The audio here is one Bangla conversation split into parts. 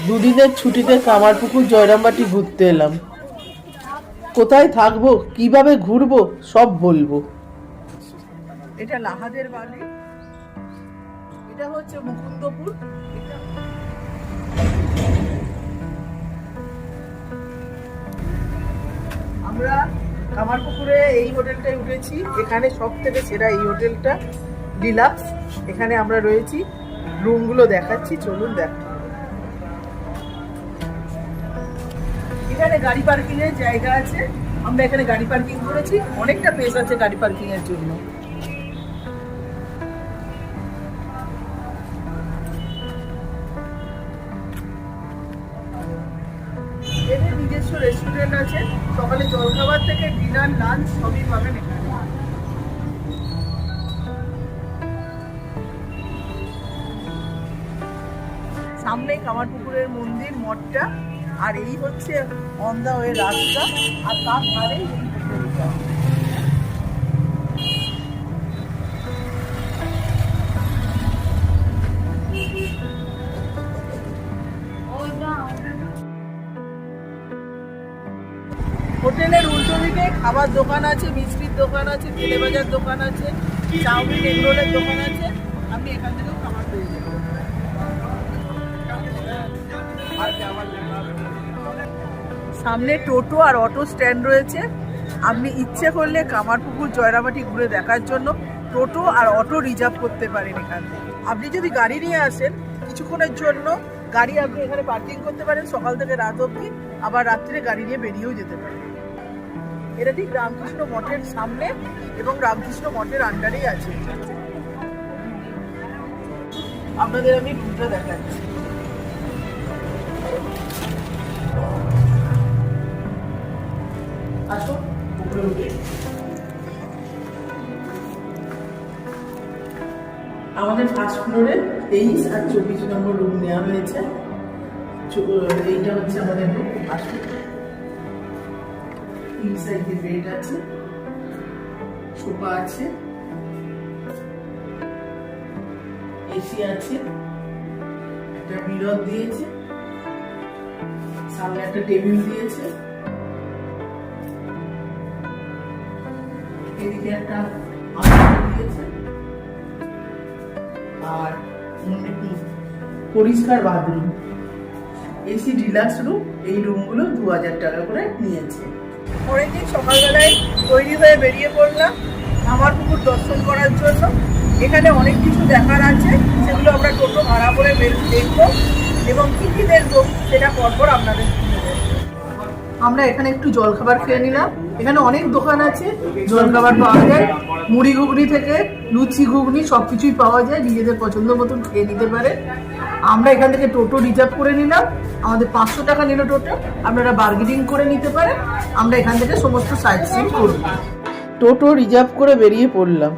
দুদিনের ছুটিতে কামারপুকুর জয়রামবাটি ঘুরতে এলাম। কোথায় থাকবো, কিভাবে ঘুরবো, সব বলবো। এটা লাহাদের বাড়ি, এটা হচ্ছে মুকুন্দপুর। আমরা কামারপুকুরে এই হোটেলটায় উঠেছি। এখানে সব থেকে সেরা এই হোটেলটা ডিলাক্স। এখানে আমরা রয়েছি, রুমগুলো দেখাচ্ছি, চলুন দেখা। এখানে গাড়ি পার্কিং এর জায়গা আছে, আমরা এখানে গাড়ি পার্কিং করেছি। অনেকটা প্লেস আছে গাড়ি পার্কিং এর জন্য। এদের নিজস্ব রেস্টুরেন্ট আছে, সকালে জলখাবার থেকে ডিনার, লাঞ্চ সবই পাবেন এখানে। সামনেই কামারপুকুরের মন্দির, মঠটা, আর এই হচ্ছে অন দা ওয়ে রাস্তা, আর তার ধারেই এই হোটেলটা। হোটেলের উল্টো দিকে খাবার দোকান আছে, মিষ্টির দোকান আছে, তেলে ভাজার দোকান আছে, চাউমিন এগরোলের দোকান আছে। আপনি এখান থেকেও খাবার পেয়ে যাবেন। সামনে টোটো আর অটো স্ট্যান্ড রয়েছে। আপনি ইচ্ছে করলে কামারপুকুর জয়রামবাটি ঘুরে দেখার জন্য টোটো আর অটো রিজার্ভ করতে পারেন এখান থেকে। আপনি যদি গাড়ি নিয়ে আসেন, কিছুক্ষণের জন্য গাড়ি আপনি এখানে পার্কিং করতে পারেন সকাল থেকে রাত অবধি, আবার রাত্রে গাড়ি নিয়ে বেরিয়েও যেতে পারেন। এটা ঠিক রামকৃষ্ণ মঠের সামনে এবং রামকৃষ্ণ মঠের আন্ডারেই আছে। আপনাদের আমি রুমটা দেখাচ্ছি। আসুন, আমাদের ফার্স্ট ফ্লোরে 23 আর 24 নম্বর রুম নেওয়া হয়েছে। এইটা হচ্ছে আমাদের রুম। আসুন, ইনসাইডে বেড আছে, সোফা আছে, এসি আছে, একটা মিরর দিয়েছে, সামনে একটা টেবিল দিয়েছে, এদিকে একটা আলমারি দিয়েছে, আর পরিষ্কার বাথরুম। AC deluxe room. এই রুমগুলো 2000 টাকা করে নিয়েছে। পরের দিন সকালবেলায় তৈরি হয়ে বেরিয়ে পড়লাম কামারপুকুর দর্শন করার জন্য। এখানে অনেক কিছু দেখার আছে, সেগুলো আমরা টোটো ভাড়া করে দেখবো এবং কি কি দেখবো সেটা পরপর আপনাদের শুনবো। আমরা এখানে একটু জলখাবার খেয়ে নিলাম। এখানে অনেক দোকান আছে, জলখাবার পাওয়া যায়, মুড়ি ঘুগনি থেকে লুচি ঘুগনি সবকিছুই পাওয়া যায়, নিজেদের পছন্দ মতন খেয়ে নিতে পারে। আমরা এখান থেকে টোটো রিজার্ভ করে নিলাম, আমাদের 500 টাকা নিল টোটো। আপনারা বার্গেনিং করে নিতে পারেন। আমরা এখান থেকে সমস্ত সাইট সিন করব। টোটো রিজার্ভ করে বেরিয়ে পড়লাম।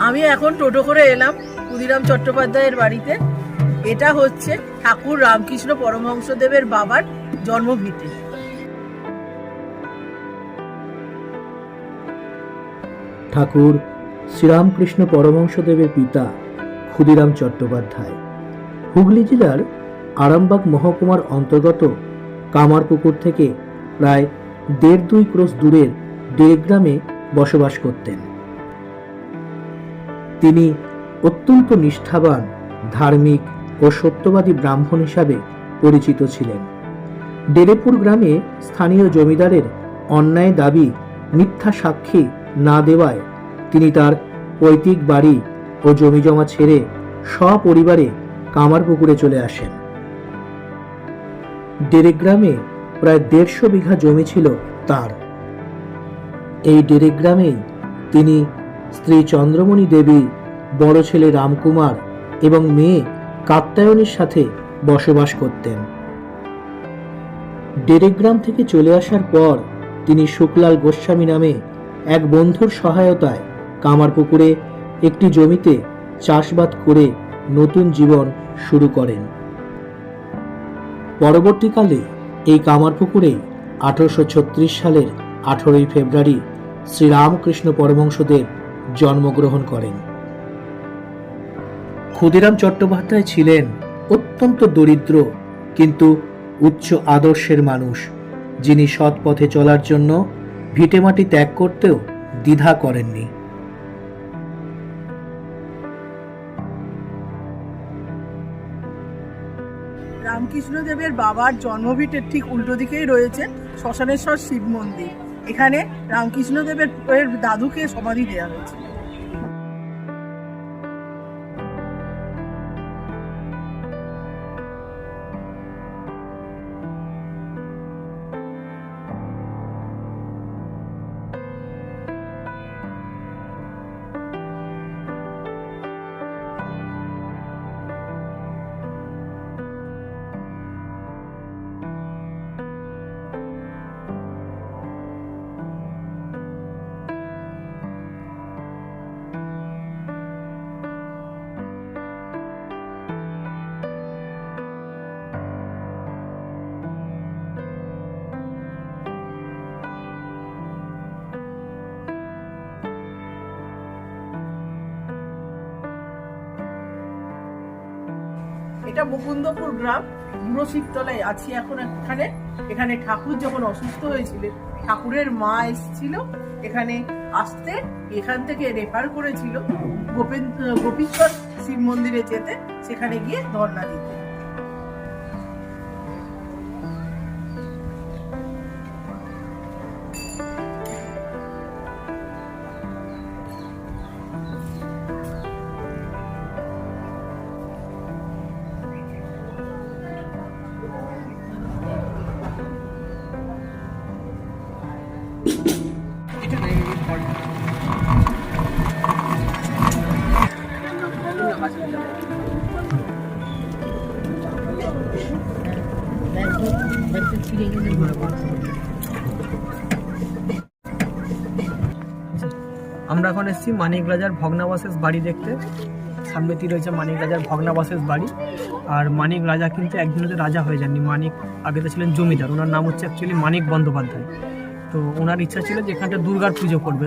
আমি এখন টোটো করে এলাম ক্ষুদিরাম চট্টোপাধ্যায়ের বাড়িতে। এটা হচ্ছে ঠাকুর রামকৃষ্ণ পরমহংসদেবের বাবার জন্মভিটে। ঠাকুর শ্রীরামকৃষ্ণ পরমহংসদেবের পিতা ক্ষুদিরাম চট্টোপাধ্যায় হুগলি জেলার আরামবাগ মহকুমার অন্তর্গত কামারপুকুর থেকে প্রায় 1.5-2 ক্রোশ দূরের ডেরেগ্রামে বসবাস করতেন। তিনি অত্যন্ত নিষ্ঠাবান, ধার্মিক ও সত্যবাদী ব্রাহ্মণ হিসাবে পরিচিত ছিলেন। ডেরেপুর গ্রামে স্থানীয় জমিদারের অন্যায় দাবি মিথ্যা সাক্ষী না দেওয়ায় তিনি তার পৈতৃক বাড়ি ও জমিজমা ছেড়ে সপরিবারে কামারপুকুরে চলে আসেন। ডেরেগ্রামে প্রায় 150 বিঘা জমি ছিল তার। এই ডেরেগ্রামেই তিনি স্ত্রী চন্দ্রমণি দেবী, বড় ছেলে রামকুমার এবং মেয়ে কাত্যায়নীর সাথে বসবাস করতেন। ডেরেগ্রাম থেকে চলে আসার পর তিনি শুকলাল গোস্বামী নামে এক বন্ধুর সহায়তায় কামারপুকুরে একটি জমিতে চাষবাদ করে নতুন জীবন শুরু করেন। পরবর্তীকালে এই কামারপুকুরে 1836 সালের 18ই ফেব্রুয়ারি শ্রীরামকৃষ্ণ পরমহংসদেব জন্মগ্রহণ করেন। ক্ষুদিরাম চট্টোপাধ্যায় ছিলেন অত্যন্ত দরিদ্র কিন্তু উচ্চ আদর্শের মানুষ, যিনি সৎ পথে চলার জন্য ভিটেমাটি ত্যাগ করতেও দ্বিধা করেননি। রামকৃষ্ণদেবের বাবার জন্মভিটের ঠিক উল্টো দিকেই রয়েছে শ্মশানেশ্বর শিব মন্দির। এখানে রামকৃষ্ণদেবের দাদুকে সমাধি দেওয়া হয়েছে। এটা মুকুন্দপুর গ্রাম, বুড়ো শিবতলায় আছি এখন। এখানে ঠাকুর যখন অসুস্থ হয়েছিলেন, ঠাকুরের মা এসেছিল এখানে আসতে, এখান থেকে রেফার করেছিল গোপীশ্বর শিব মন্দিরে যেতে, সেখানে গিয়ে ধর্ণা দিতে। আমরা এখন এসেছি মানিক রাজার ভগ্নাবশেষ বাড়ি দেখতে। সামনেতেই রয়েছে মানিক রাজার ভগ্নাবশেষ বাড়ি। আর মানিক রাজা কিন্তু একদিনে রাজা হয়ে যাননি। মানিক আগে তো ছিলেন জমিদার, ওনার নাম হচ্ছে অ্যাকচুয়ালি মানিক বন্দ্যোপাধ্যায়। তো ওনার ইচ্ছা ছিল যে এখানটা দুর্গার পুজো করবে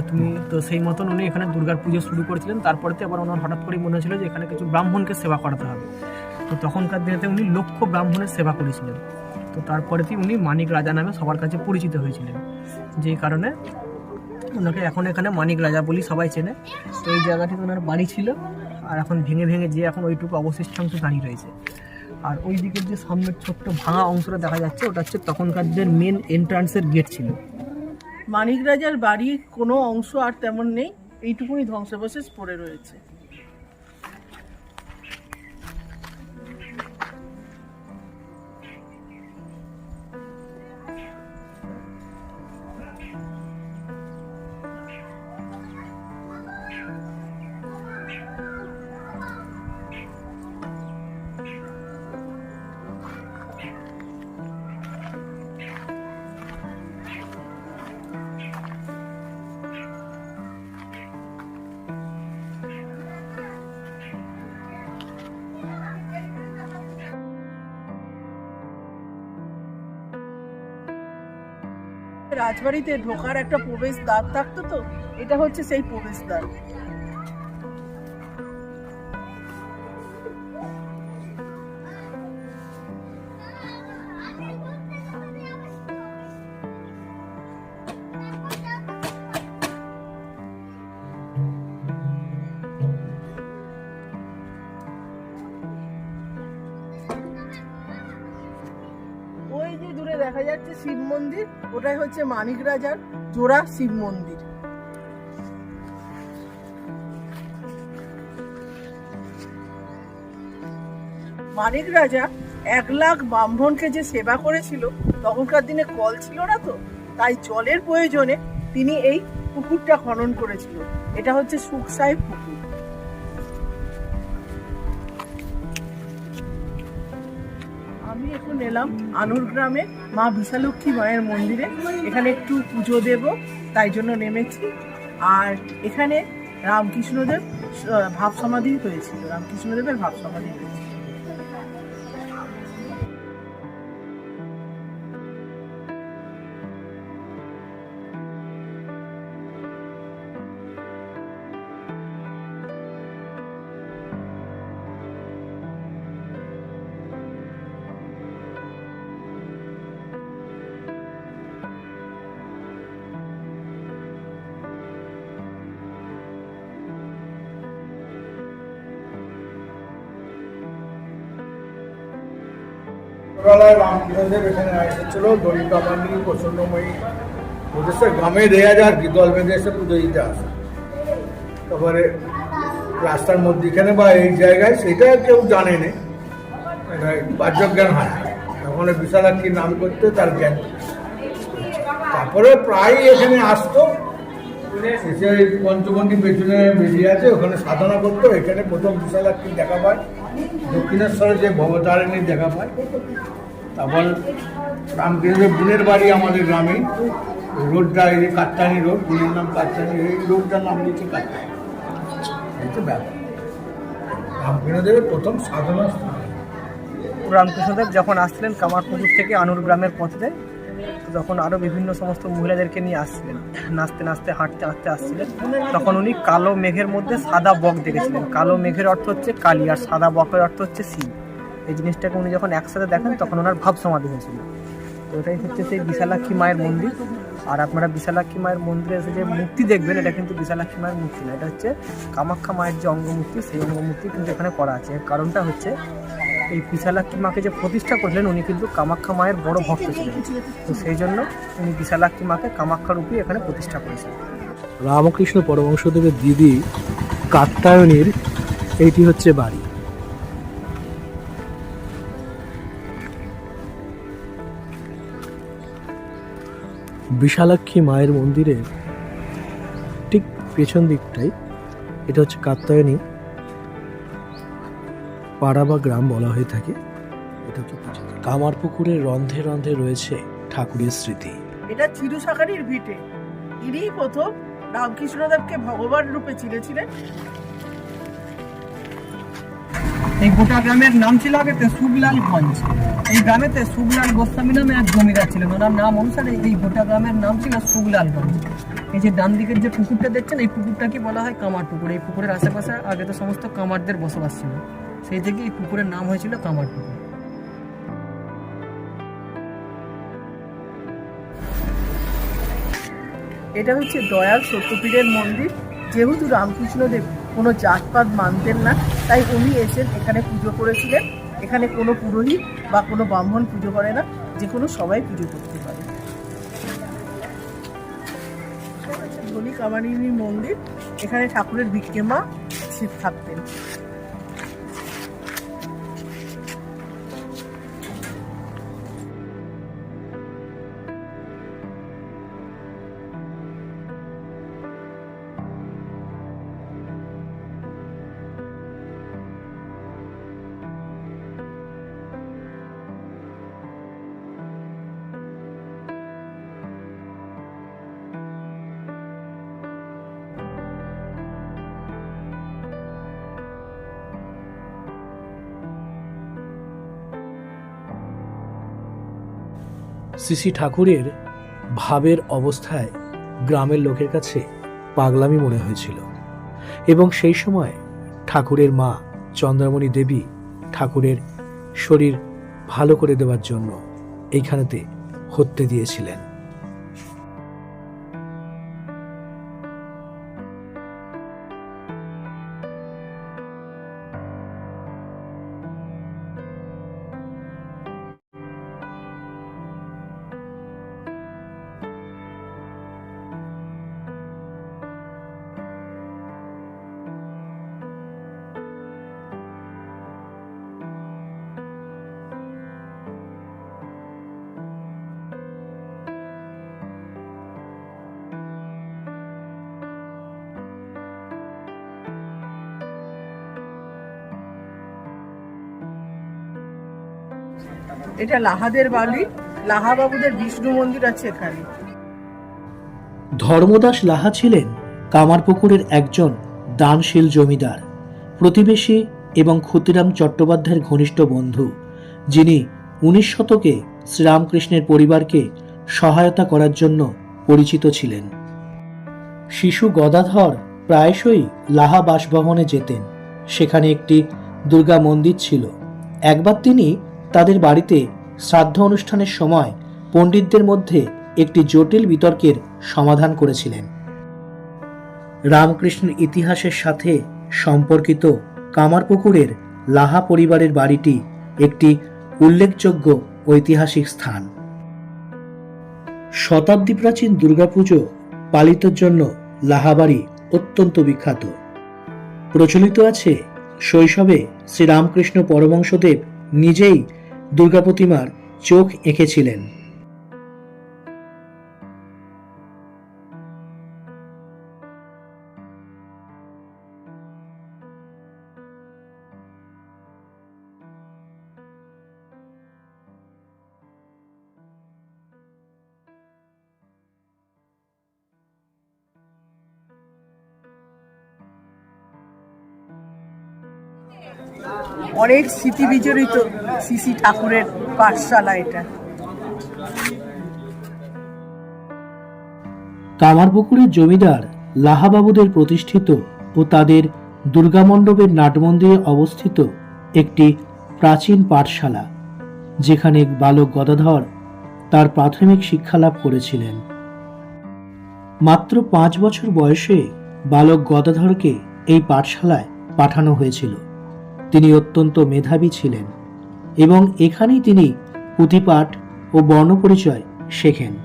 তো সেই মতন উনি এখানে দুর্গার পুজো শুরু করেছিলেন। তারপরে আবার ওনার হঠাৎ করেই মনে হয়েছিল যে এখানে কিছু ব্রাহ্মণকে সেবা করাতে হবে। তো তখনকার দিনেতে উনি লক্ষ ব্রাহ্মণের সেবা করেছিলেন। তো তারপরেতেই উনি মানিক রাজা নামে সবার কাছে পরিচিত হয়েছিলেন, যেই কারণে ওনাকে এখন এখানে মানিক রাজা বলি সবাই চেনে। তো এই জায়গাটিতে ওনার বাড়ি ছিল, আর এখন ভেঙে যে এখন ওইটুকু অবশিষ্টাংশ দাঁড়িয়ে রয়েছে। আর ওই দিকের যে সামনের ছোট্ট ভাঙা অংশটা দেখা যাচ্ছে, ওটা হচ্ছে তখনকার দিনের মেন এন্ট্রান্সের গেট ছিল। মানিক রাজার বাড়ির কোনো অংশ আর তেমন নেই, এইটুকুনি ধ্বংসাবশেষ পড়ে রয়েছে। রাজবাড়িতে ঢোকার একটা প্রবেশদ্বার থাকতো, তো এটা হচ্ছে সেই প্রবেশদ্বার। ওই যে দূরে দেখা যাচ্ছে শিব মন্দির, ওটাই হচ্ছে মানিক রাজার জোড়া শিব মন্দির। মানিক রাজা 1 লাখ ব্রাহ্মণকে যে সেবা করেছিল, তখনকার দিনে কল ছিল না, তো তাই জলের প্রয়োজনে তিনি এই পুকুরটা খনন করেছিল। এটা হচ্ছে সুখসাই পুকুর। আমি এখন এলাম আনুর গ্রামে মা বিশালক্ষী মায়ের মন্দিরে, এখানে একটু পুজো দেব, তাই জন্য নেমেছি। আর এখানে রামকৃষ্ণদেব ভাব সমাধি হয়েছিল, রামকৃষ্ণদেবের ভাব সমাধি হয়েছিল। ছোটবেলায় রামকৃষ্ণদেব এখানে এসেছিল, দলিত বাহিনী প্রসন্নময়ী ওদের সে গ্রামে দেয়া যায় আর কি, দল বেঁধে এসে পুজো দিতে আসে। তারপরে রাস্তার মধ্যিখানে বা এই জায়গায় সেটা কেউ জানে না, এটা বাহ্য জ্ঞান হয়। তখন বিশালাক্ষীর নাম করতে তার জ্ঞান। তারপরে প্রায় এখানে আসতো, এসে পঞ্চবন্ডী পেছনে বেরিয়ে আছে, ওখানে সাধনা করতো। এখানে প্রথম বিশালাক্ষীর দেখা পায়, দক্ষিণেশ্বরে যে ভবতারিণীর দেখা পায়। তারপর রামকৃষ্ণের বোনের বাড়ি আমাদের গ্রামে, রোডটা এই যে কাত্তানি রোড, বোনের নাম কাত্তানি, এই রোডটার নাম দিচ্ছে কাত্তানি। এই তো ব্যাপার, রামকৃষ্ণদেবের প্রথম সাধনা স্থান। রামকৃষ্ণদেব যখন আসছিলেন কামারপুকুর থেকে আনুর গ্রামের পথে, তখন আরও বিভিন্ন সমস্ত মহিলাদেরকে নিয়ে আসছিলেন, নাচতে নাচতে হাঁটতে হাঁটতে আসছিলেন। তখন উনি কালো মেঘের মধ্যে সাদা বক দেখেছিলেন। কালো মেঘের অর্থ হচ্ছে কালী, আর সাদা বকের অর্থ হচ্ছে শিব। এই জিনিসটাকে উনি যখন একসাথে দেখেন তখন ওনার ভাব সমাধি হয়েছিল। তো এটাই হচ্ছে সেই বিশালাক্ষী মায়ের মন্দির। আর আপনারা বিশালাক্ষী মায়ের মন্দিরে এসে যে মূর্তি দেখবেন, এটা কিন্তু বিশালাক্ষী মায়ের মূর্তি না, এটা হচ্ছে কামাখ্যা মায়ের যে অঙ্গমূর্তি, সেই অঙ্গমূর্তি কিন্তু এখানে করা আছে। এর কারণটা হচ্ছে এই বিশালাক্ষী মাকে যে প্রতিষ্ঠা করলেন উনি কিন্তু কামাখ্যা মায়ের বড় ভক্ত ছিলেন। তো সেই জন্য উনি বিশালাক্ষী মাকে কামাখ্যা রূপে এখানে প্রতিষ্ঠা করেছেন। রামকৃষ্ণ পরমহংসদেবের দিদি কাত্যায়নীর এইটি হচ্ছে বাড়ি। বিশালাক্ষী মায়ের মন্দিরের ঠিক পেছন দিকটাই এটা হচ্ছে কাত্যায়নী পাড়া বা গ্রাম বলা হয়ে থাকে। এটা হচ্ছে কামারপুকুরের রন্ধে রন্ধে রয়েছে ঠাকুরের স্মৃতি। এটা চিরুসাকারির ভিটে। ইনি প্রথম রামকৃষ্ণদেবকে ভগবান রূপে চিনেছিলেন। এই গোটা গ্রামের নাম ছিল আগে তেসুবলালগঞ্জ। এই গ্রামেতে সুবলাল গোস্বামী নামে এক জমিদার ছিলেন, ওনার নাম অনুসারে এই গোটা গ্রামের নাম ছিল সুবলালগঞ্জ। এই যে ডান দিকের যে পুকুরটা দেখছেন, এই পুকুরটাকে বলা হয় কামার পুকুর। এই পুকুরের আশেপাশে আগে তো সমস্ত কামারদের বসবাস ছিল, সেই থেকে এই পুকুরের নাম হয়েছিল কামার পুকুর। এটা হচ্ছে দয়াল সত্যপীরের মন্দির। যেহেতু রামকৃষ্ণদেব কোনো জাতপাত মানতেন না, তাই উনি এসে এখানে পুজো করেছিলেন। এখানে কোনো পুরোহিত বা কোনো ব্রাহ্মণ পুজো করে না, যে কোনো সবাই পুজো করতে পারে। ধনী কামারিনীর মন্দির, এখানে ঠাকুরের ভিক্ষে মা শিব থাকতেন। শ্রী ঠাকুরের ভাবের অবস্থায় গ্রামের লোকের কাছে পাগলামি মনে হয়েছিল, এবং সেই সময় ঠাকুরের মা চন্দ্রামণি দেবী ঠাকুরের শরীর ভালো করে দেওয়ার জন্য এইখানেতে হত্যে দিয়েছিলেন। এটা লাহাদের বাড়ি। লাহাবাবুদের বিষ্ণু মন্দির আছে এখানে। ধর্মদাস লাহা ছিলেন কামারপুকুরের একজন দানশীল জমিদার, প্রতিবেশী এবং ক্ষুদিরাম চট্টোপাধ্যায়ের ঘনিষ্ঠ বন্ধু, যিনি 19 শতকে শ্রীরামকৃষ্ণের পরিবারকে সহায়তা করার জন্য পরিচিত ছিলেন। শিশু গদাধর প্রায়শই লাহা বাসভবনে যেতেন। সেখানে একটি দুর্গা মন্দির ছিল। একবার তিনি তাদের বাড়িতে শ্রাদ্ধ অনুষ্ঠানের সময় পণ্ডিতদের মধ্যে একটি জটিল বিতর্কের সমাধান করেছিলেন। রামকৃষ্ণের ইতিহাসের সাথে সম্পর্কিত কামারপুকুরের লাহা পরিবারের বাড়িটি একটি উল্লেখযোগ্য ঐতিহাসিক স্থান। শতাব্দী প্রাচীন দুর্গাপুজো পালিতের জন্য লাহাবাড়ি অত্যন্ত বিখ্যাত। প্রচলিত আছে শৈশবে শ্রীরামকৃষ্ণ পরমহংসদেব নিজেই দুর্গা প্রতিমার চোখ এঁকেছিলেন। অনেক স্মৃতি বিজড়িত শ্রী ঠাকুরের পাঠশালা এটা। কামারপুকুরের জমিদার লাহাবাবুদের প্রতিষ্ঠিত ও তাদের দুর্গামণ্ডপের নাটমন্দিরে অবস্থিত একটি প্রাচীন পাঠশালা, যেখানে বালক গদাধর তার প্রাথমিক শিক্ষালাভ করেছিলেন। মাত্র 5 বছর বয়সে বালক গদাধরকে এই পাঠশালায় পাঠানো হয়েছিল। তিনি অত্যন্ত মেধাবী ছিলেন এবং এখানেই তিনি পুঁথিপাঠ ও বর্ণপরিচয় শেখেন।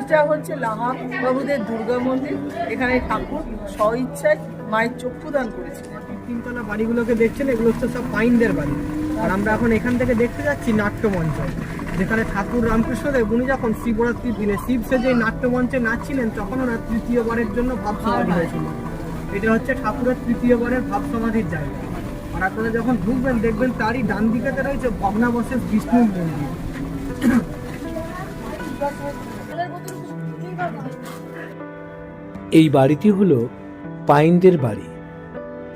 এটা হচ্ছে লাহা বাবুদের দুর্গা মন্দির। এখানে ঠাকুর স্বইচ্ছায় মায়ের চক্ষুদান করেছিলেন। তিনতলা বাড়িগুলোকে দেখছেন, এগুলো হচ্ছে সব পাইনদের বাড়ি। আর আমরা এখন এখান থেকে দেখতে যাচ্ছি নাট্যমঞ্চ, যেখানে ঠাকুর রামকৃষ্ণদেব উনি যখন শিবরাত্রির দিনে শিব সেজে নাট্যমঞ্চে নাচছিলেন, তখন ওনার তৃতীয়বারের জন্য ভাব সমাধি হয়েছিল। এটা হচ্ছে ঠাকুরের তৃতীয়বারের ভাব সমাধির জায়গা। আর আপনারা যখন ঢুকবেন দেখবেন তারই ডান দিকেতে রয়েছে ভগ্নাবশেষ বিষ্ণুর মন্দির। এই বাড়িটি হলো পাইনদের বাড়ি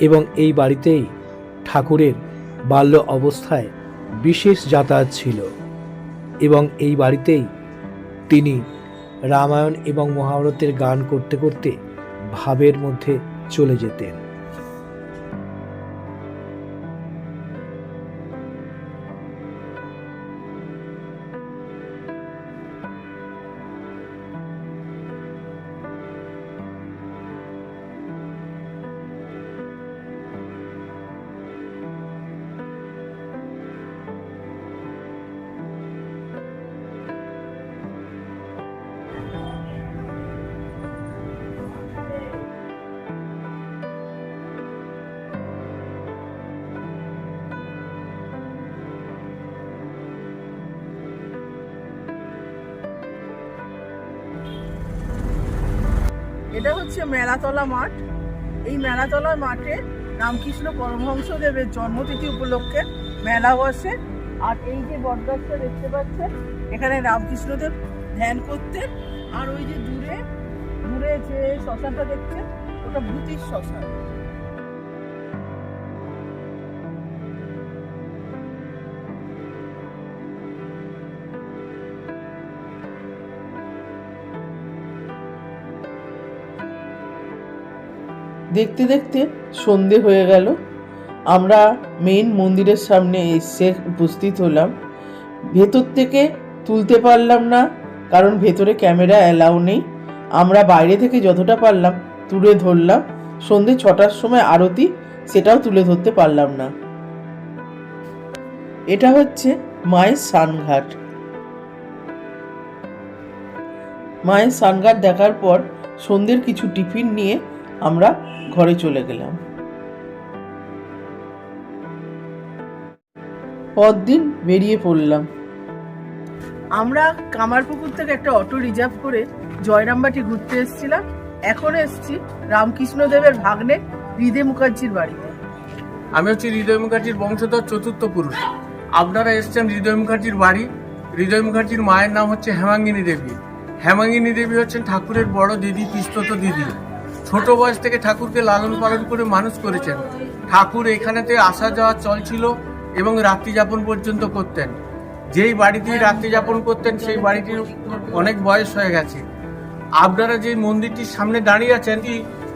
এবং এই বাড়িতেই ঠাকুরের বাল্য অবস্থায় বিশেষ যাতায়াত ছিল এবং এই বাড়িতেই তিনি রামায়ণ এবং মহাভারতের গান করতে করতে ভাবের মধ্যে চলে যেতেন। এটা হচ্ছে মেলাতলা মাঠ। এই মেলাতলা মাঠে রামকৃষ্ণ পরমহংসদেবের জন্মতিথি উপলক্ষে মেলা বসে। আর এই যে বটগাছটা দেখতে পাচ্ছেন, এখানে রামকৃষ্ণদেব ধ্যান করতেন। আর ওই যে দূরে দূরে যে শ্মশানটা দেখছেন, ওটা ভূতির শ্মশান। দেখতে দেখতে সন্ধে হয়ে গেল। আমরা মেইন মন্দিরের সামনে এসে উপস্থিত হলাম। ভেতর থেকে তুলতে পারলাম না, কারণ ভেতরে ক্যামেরা অ্যালাউ নেই। আমরা বাইরে থেকে যতটা পারলাম তুলে ধরলাম। সন্ধে 6টার সময় আরতি, সেটাও তুলে ধরতে পারলাম না। এটা হচ্ছে মায়ের স্নানঘাট। মায়ের স্নানঘাট দেখার পর সন্ধ্যের কিছু টিফিন নিয়ে আমরা ঘরে চলে গেলাম। পরদিন বেরিয়ে পড়লাম। আমরা কামারপুকুর থেকে একটা অটো রিজার্ভ করে জয়রামবাটি ঘুরতে এসেছিলাম। এখন এসেছি রামকৃষ্ণদেবের ভাগ্নে হৃদয় মুখার্জির বাড়িতে। আমি হচ্ছি হৃদয় মুখার্জির বংশধর চতুর্থ পুরুষ। আপনারা এসছেন হৃদয় মুখার্জির বাড়ি। হৃদয় মুখার্জির মায়ের নাম হচ্ছে হেমাঙ্গিনী দেবী। হেমাঙ্গিনী দেবী হচ্ছেন ঠাকুরের বড় দিদি, পিস্তত দিদি। ছোট বয়স থেকে ঠাকুরকে লালন পালন করে মানুষ করেছেন। ঠাকুর এখানেতে আসা যাওয়া চলছিল এবং রাত্রি যাপন পর্যন্ত করতেন। যেই বাড়িতেই রাত্রি যাপন করতেন সেই বাড়িটির অনেক বয়স হয়ে গেছে। আপনারা যে মন্দিরটির সামনে দাঁড়িয়ে আছেন,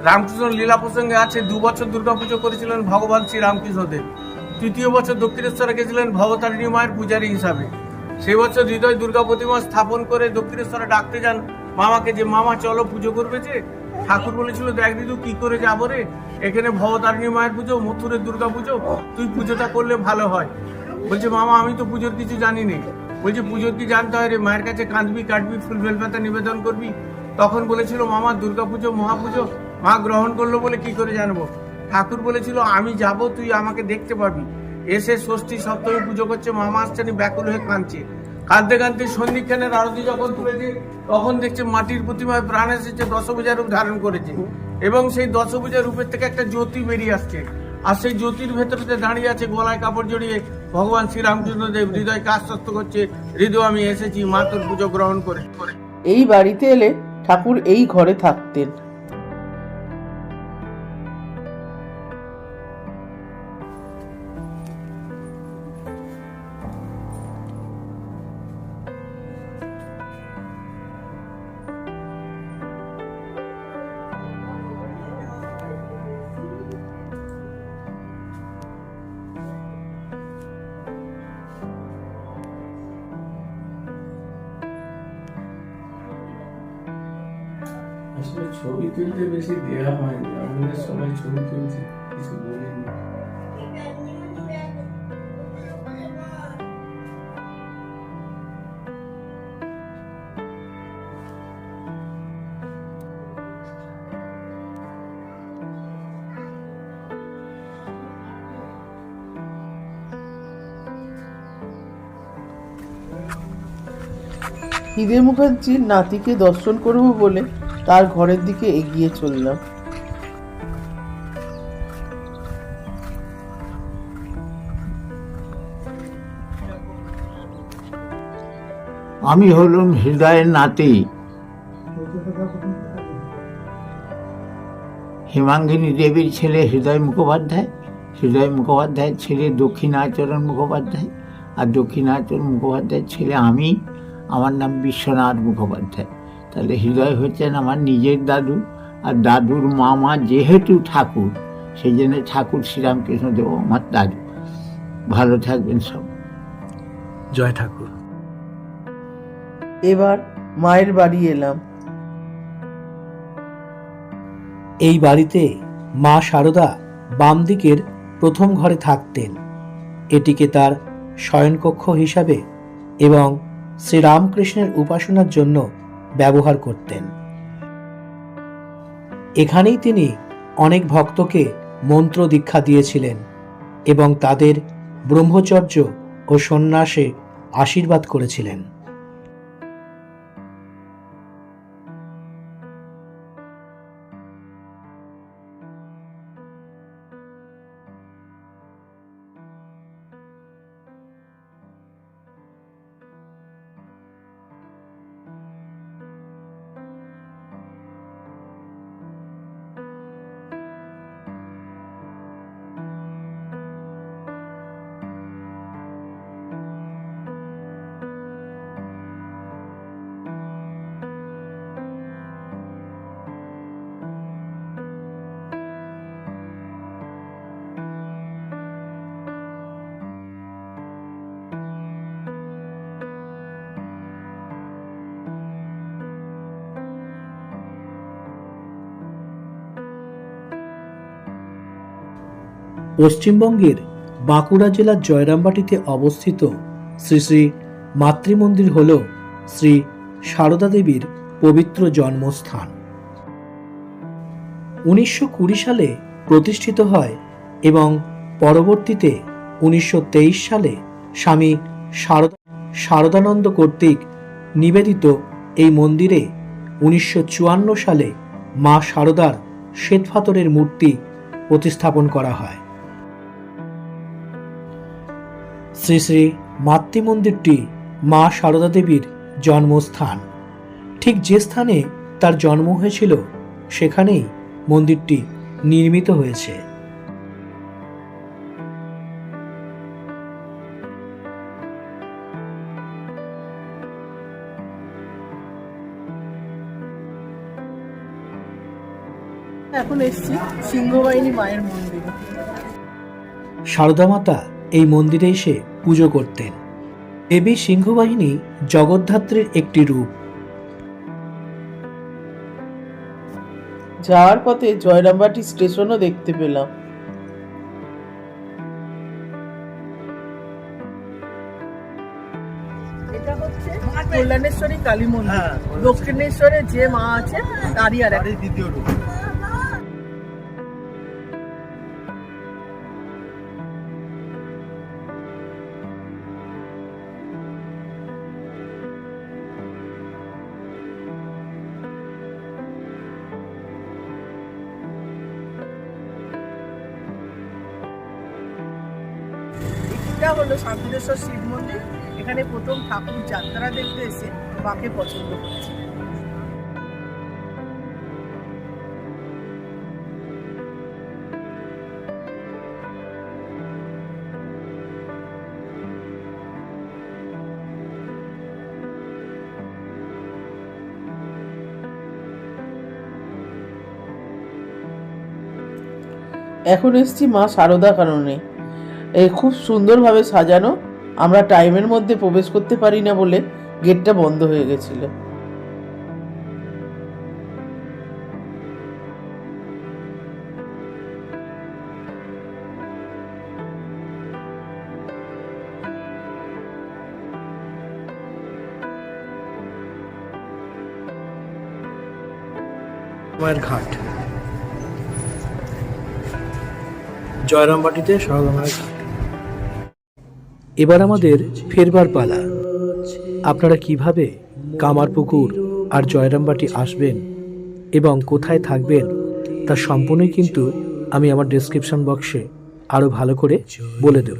রামকৃষ্ণ লীলা প্রসঙ্গে আছে 2 বছর দুর্গাপুজো করেছিলেন ভগবান শ্রী রামকৃষ্ণদেব। 3য় বছর দক্ষিণেশ্বরে গেছিলেন ভবতারিণী মায়ের পূজারী হিসাবে। সেই বছর হৃদয় দুর্গা প্রতিমা স্থাপন করে দক্ষিণেশ্বরে ডাকতে যান মামাকে, যে মামা চলো পুজো করবে। যে ঠাকুর বলেছিল, দেখ দিদু কি করে যাবো রে, এখানে ভবতারিণী মায়ের পুজো, মথুরের দুর্গা পুজো, তুই পুজোটা করলে ভালো হয়। বলছে মামা আমি তো পুজোর কিছু জানি না। বলছে পুজোর কি জানতে হয় রে, মায়ের কাছে কাঁদবি, কাটবি, ফুল বেলপাতা নিবেদন করবি। তখন বলেছিল মামা দুর্গা পুজো মহাপুজো মা গ্রহণ করলো বলে কি করে জানবো। ঠাকুর বলেছিল আমি যাব, তুই আমাকে দেখতে পাবি। এসে ষষ্ঠী সপ্তমী পুজো করছে, মামা আসছেন ব্যাকুল হয়ে কাঁদছে। কাঁদতে কাঁদতে সন্ধিক্ষণের আরতি যখন তুলেছে তখন দেখছে মাটির প্রতিমায় প্রাণ এসেছে, দশভুজা রূপ ধারণ করেছে এবং সেই দশভুজা রূপের থেকে একটা জ্যোতি বেরিয়ে আসছে। আর সেই জ্যোতির ভেতরে দাঁড়িয়ে আছে গলায় কাপড় জড়িয়ে ভগবান শ্রীরামকৃষ্ণদেব। হৃদয়কে আশ্বস্ত করছে, হৃদয় আমি এসেছি, মা তোর পুজো গ্রহণ করে। এই বাড়িতে এলে ঠাকুর এই ঘরে থাকতেন। আসলে ছবি তুলতে বেশি দেওয়া হয়নি, আমাদের সবাই ছবি তুলছে, কিছু বলিনি। হৃদয় মুখার্জির নাতিকে দর্শন করব বলে তার ঘরের দিকে এগিয়ে চললাম। আমি হলাম হৃদয়ের নাতি, হেমাঙ্গিনী দেবীর ছেলে হৃদয় মুখোপাধ্যায়। হৃদয় মুখোপাধ্যায়ের ছেলে দক্ষিণাচরণ মুখোপাধ্যায়, আর দক্ষিণাচরণ মুখোপাধ্যায়ের ছেলে আমি। আমার নাম বিশ্বনাথ মুখোপাধ্যায়। তাহলে হৃদয় হচ্ছেন আমার নিজের দাদু, আর দাদুর মামা যেহেতু ঠাকুর, সেই জন্য ঠাকুর শ্রীরামকৃষ্ণদেব আমার দাদু। ভালো থাকবেন সব। জয় ঠাকুর। এবার মায়ের বাড়ি এলাম। এই বাড়িতে মা শারদা বাম দিকের প্রথম ঘরে থাকতেন। এটিকে তার শয়নকক্ষ হিসাবে এবং শ্রীরামকৃষ্ণের উপাসনার জন্য ব্যবহার করতেন। এখানেই তিনি অনেক ভক্তকে মন্ত্র দীক্ষা দিয়েছিলেন এবং তাদের ব্রহ্মচর্য ও সন্ন্যাসে আশীর্বাদ করেছিলেন। পশ্চিমবঙ্গের বাঁকুড়া জেলার জয়রামবাটিতে অবস্থিত শ্রী শ্রী মাতৃমন্দির হল শ্রী সারদা দেবীর পবিত্র জন্মস্থান। 1920 সালে প্রতিষ্ঠিত হয় এবং পরবর্তীতে 1923 সালে স্বামী শারদানন্দ কর্তৃক নিবেদিত এই মন্দিরে 1954 সালে মা শারদার শ্বেতপাথরের মূর্তি প্রতিস্থাপন করা হয়। শ্রী শ্রী মাতৃমন্দিরটি মা শারদা দেবীর জন্মস্থান। ঠিক যে স্থানে তার জন্ম হয়েছিল সেখানেই মন্দিরটি নির্মিত হয়েছে। এখন এসছি সিংহবাহিনী মায়ের মন্দিরে। সারদা মাতা এই মন্দিরে এসে পুজো করতেন। দেবী সিংহবাহিনী জগদ্ধাত্রীর একটি রূপ। যাওয়ার পথে জয়রামবাটি স্টেশনও দেখতে পেলাম। এটা হচ্ছে কল্যাণেশ্বরী কালী মন্দির। দক্ষিণেশ্বরে যে মা আছে তারই আর একটা দ্বিতীয় রূপ। এটা হলো শান্তিরেশ্বর শিব মন্দির। এখানে প্রথম ঠাকুর যাত্রা দেখতে এসে মাকে পছন্দ করেছে। এখন এসছি মা সারদা কাননে। খুব সুন্দরভাবে সাজানো। আমরা টাইমের মধ্যে প্রবেশ করতে পারি না বলে গেটটা বন্ধ হয়ে গেছিল। মায়ের ঘাট, জয়রামবাটিতে সারদা মায়ের ঘাট। এবার আমাদের ফেরবার পালা। আপনারা কিভাবে কামারপুকুর আর জয়রামবাটি আসবেন এবং কোথায় থাকবেন তা সম্পূর্ণই কিন্তু আমি আমার ডেসক্রিপশন বক্সে আরও ভালো করে বলে দেব।